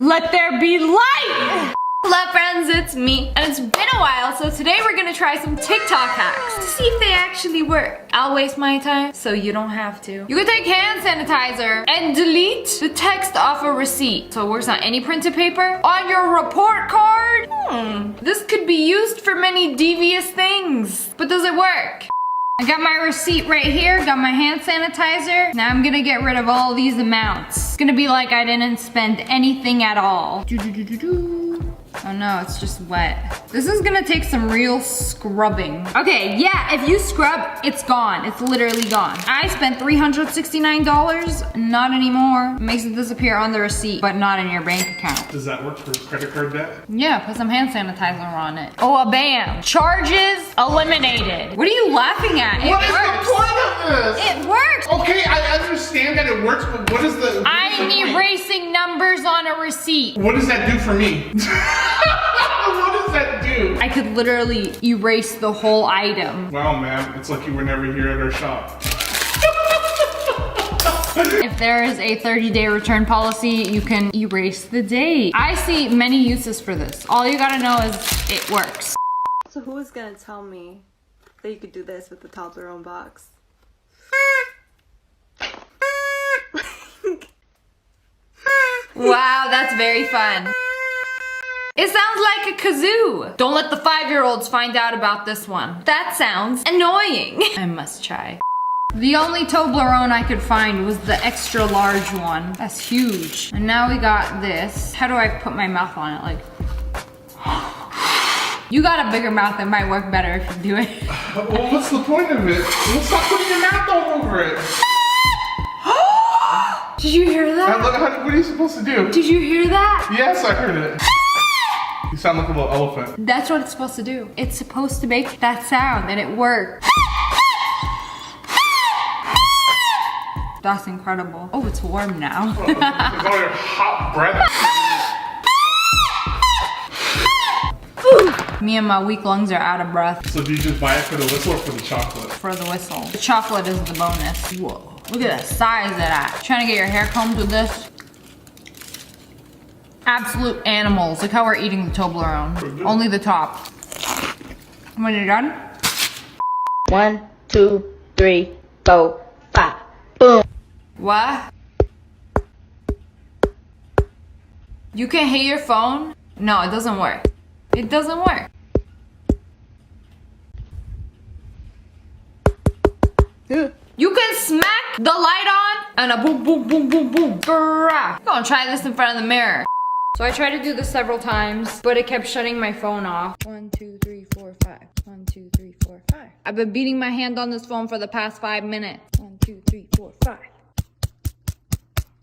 Let there be light! Hello friends, it's me, and it's been a while, so today we're gonna try some TikTok hacks to see if they actually work. I'll waste my time, so you don't have to. You can take hand sanitizer and delete the text off a receipt, so it works on any printed paper. On your report card? This could be used for many devious things, but does it work? I got my receipt right here, got my hand sanitizer. Now I'm gonna get rid of all these amounts. It's gonna be like I didn't spend anything at all. Oh no, it's just wet. This is gonna take some real scrubbing. Okay, yeah, if you scrub, it's gone. It's literally gone. I spent $369, not anymore. It makes it disappear on the receipt, but not in your bank account. Does that work for credit card debt? Yeah, put some hand sanitizer on it. Oh, bam. Charges eliminated. What are you laughing at? What is the point of this? It works. Okay, I understand that it works, but what is the I'm erasing numbers on a receipt. What does that do for me? What does that do? I could literally erase the whole item. Wow, man, it's like you were never here at our shop. If there is a 30-day return policy, you can erase the date. I see many uses for this. All you gotta know is it works. So who is gonna tell me that you could do this with the Toblerone box? Wow, that's very fun. It sounds like a kazoo. Don't let the 5-year-olds find out about this one. That sounds annoying. I must try. The only Toblerone I could find was the extra large one. That's huge. And now we got this. How do I put my mouth on it? Like, you got a bigger mouth, it might work better if you do it. Well, what's the point of it? Well, stop putting your mouth all over it. Did you hear that? What are you supposed to do? Did you hear that? Yes, I heard it. You sound like a little elephant. That's what it's supposed to do. It's supposed to make that sound, and it worked. That's incredible. Oh, it's warm now. It's all your hot breath. Me and my weak lungs are out of breath. So do you just buy it for the whistle or for the chocolate? For the whistle. The chocolate is the bonus. Whoa, look at the size of that. Trying to get your hair combed with this? Absolute animals. Look how we're eating the Toblerone. Only the top. When you're done? 1, 2, 3, 4, 5. Boom. What? You can hit your phone? No, it doesn't work. It doesn't work. You can smack the light on and a boom, boom, boom, boom, boom. I'm gonna try this in front of the mirror. So I tried to do this several times, but it kept shutting my phone off. 1, 2, 3, 4, 5. 1, 2, 3, 4, 5. I've been beating my hand on this phone for the past 5 minutes. 1, 2, 3, 4, 5.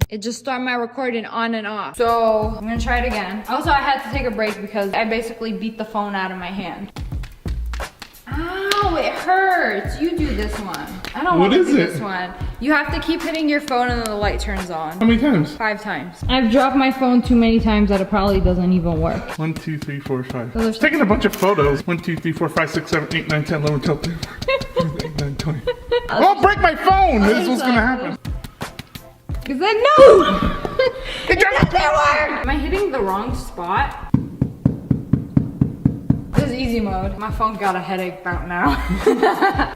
It just started my recording on and off. So I'm gonna try it again. Also, I had to take a break because I basically beat the phone out of my hand. Ow, it hurts. You do this one. I don't want to do this one. You have to keep hitting your phone and then the light turns on. How many times? 5 times. I've dropped my phone too many times that it probably doesn't even work. 1, 2, 3, 4, 5. So there's Taking a bunch of photos. 1, 2, 3, 4, 5, 6, 7, 8, 9, 10, 11, 12, 13, 14, 15, 16, 17, 18, 19, 20. Oh, break my phone! This is what's gonna happen. Is it no? It doesn't work! Am I hitting the wrong spot? This is easy mode. My phone got a headache about now.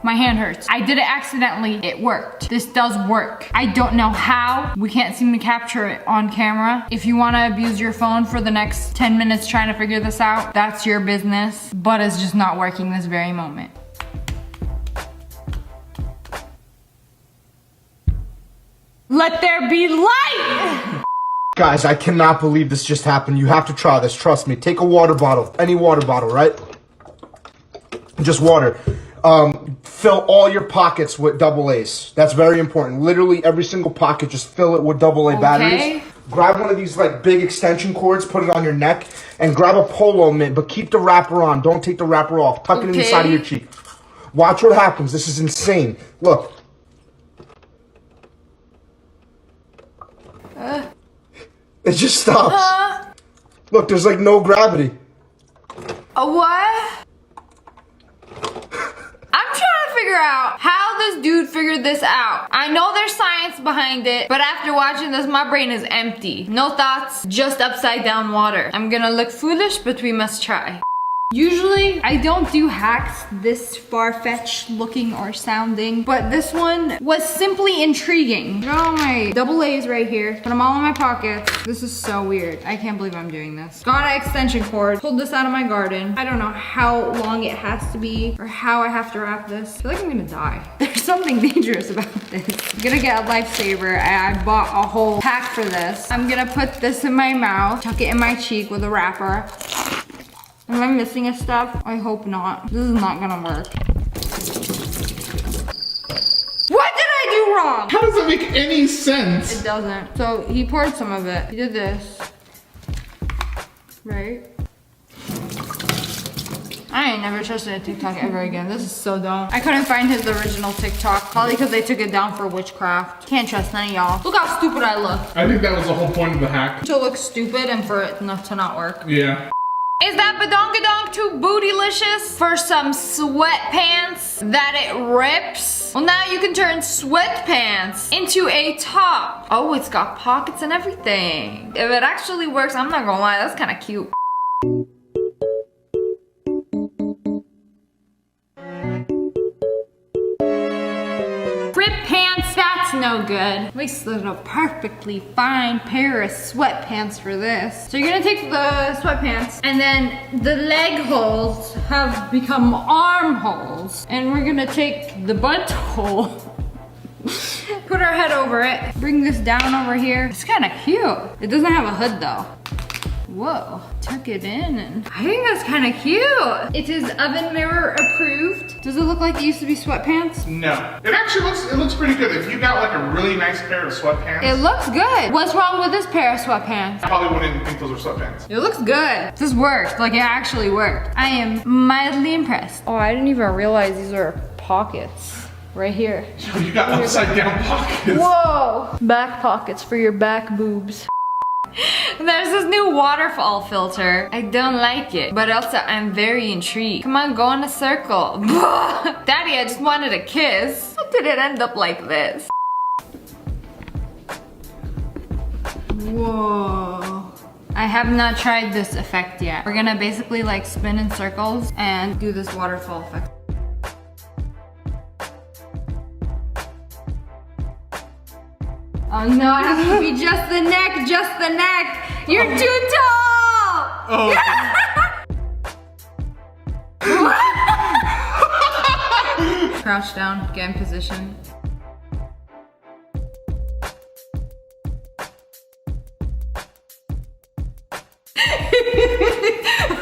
My hand hurts. I did it accidentally. It worked. This does work. I don't know how. We can't seem to capture it on camera. If you want to abuse your phone for the next 10 minutes trying to figure this out, that's your business. But it's just not working this very moment. Let there be light! Guys, I cannot believe this just happened. You have to try this, trust me. Take a water bottle, any water bottle, right? Just water. Fill all your pockets with AA. That's very important. Literally every single pocket, just fill it with AA batteries. Grab one of these like big extension cords, put it on your neck, and grab a polo mitt, but keep the wrapper on. Don't take the wrapper off. Tuck it in the side of your cheek. Watch what happens. This is insane. Look. It just stops. Look, there's like no gravity. A what? I'm trying to figure figure out how this dude figured this out. I know there's science behind it, but after watching this, my brain is empty. No thoughts, just upside down water. I'm gonna look foolish, but we must try. Usually, I don't do hacks this far-fetched looking or sounding, but this one was simply intriguing. Got all my double A's right here, put them all in my pockets. This is so weird. I can't believe I'm doing this. Got an extension cord, pulled this out of my garden. I don't know how long it has to be or how I have to wrap this. I feel like I'm gonna die. There's something dangerous about this. I'm gonna get a lifesaver. I bought a whole pack for this. I'm gonna put this in my mouth, tuck it in my cheek with a wrapper. Am I missing a step? I hope not. This is not gonna work. What did I do wrong? How does that make any sense? It doesn't. So he poured some of it. He did this. Right? I ain't never trusted a TikTok ever again. This is so dumb. I couldn't find his original TikTok. Probably because they took it down for witchcraft. Can't trust none of y'all. Look how stupid I look. I think that was the whole point of the hack. To look stupid and for it not to not work. Yeah. Is that badongadonk too bootylicious for some sweatpants that it rips? Well, now you can turn sweatpants into a top. Oh, it's got pockets and everything. If it actually works, I'm not gonna lie, that's kind of cute. Rip pants, that's no good. At least there's a perfectly fine pair of sweatpants for this. So you're gonna take the sweatpants and then the leg holes have become arm holes. And we're gonna take the butt hole, put our head over it, bring this down over here. It's kind of cute. It doesn't have a hood though. Whoa, tuck it in and I think that's kind of cute. It is oven mirror approved. Does it look like it used to be sweatpants? No. It actually looks pretty good. If you got like a really nice pair of sweatpants. It looks good. What's wrong with this pair of sweatpants? I probably wouldn't think those are sweatpants. It looks good. This worked, like it actually worked. I am mildly impressed. Oh, I didn't even realize these are pockets right here. So you got upside down pockets. Whoa! Back pockets for your back boobs. There's this new waterfall filter. I don't like it, but also I'm very intrigued. Come on, go in a circle. Daddy, I just wanted a kiss. How did it end up like this? Whoa. I have not tried this effect yet. We're gonna basically like spin in circles and do this waterfall effect. Oh no, it has to be just the neck, just the neck. You're too tall. Oh. Crouch down, get in position.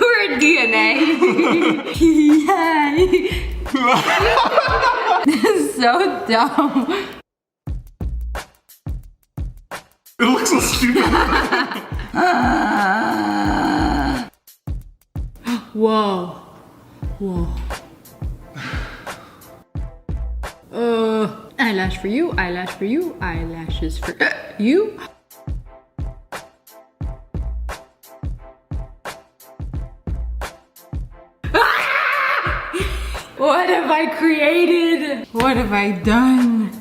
We're DNA. This is so dumb. It looks so stupid. Whoa. Whoa. Eyelash for you, eyelash for you, eyelashes for you. What have I created? What have I done?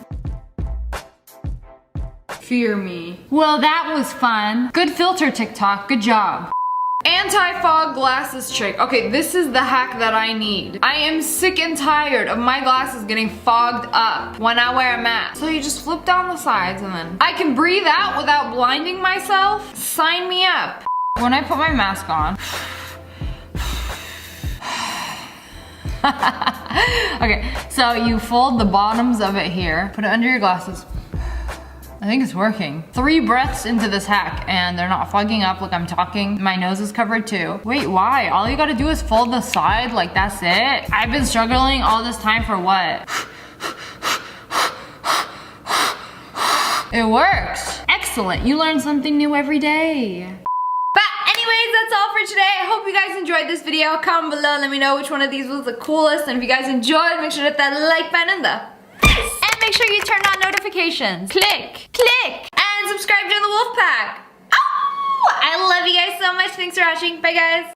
Fear me. Well, that was fun. Good filter, TikTok. Good job. Anti-fog glasses trick. Okay, this is the hack that I need. I am sick and tired of my glasses getting fogged up when I wear a mask. So you just flip down the sides and then I can breathe out without blinding myself. Sign me up. When I put my mask on. Okay, so you fold the bottoms of it here, put it under your glasses. I think it's working. 3 breaths into this hack and they're not fogging up like I'm talking. My nose is covered too. Wait, why? All you gotta do is fold the side, like that's it? I've been struggling all this time for what? It works. Excellent, you learn something new every day. But anyways, that's all for today. I hope you guys enjoyed this video. Comment below, let me know which one of these was the coolest. And if you guys enjoyed, make sure to hit that like button and the make sure you turn on notifications. Click, and subscribe to the Wolf Pack. Oh, I love you guys so much. Thanks for watching. Bye, guys.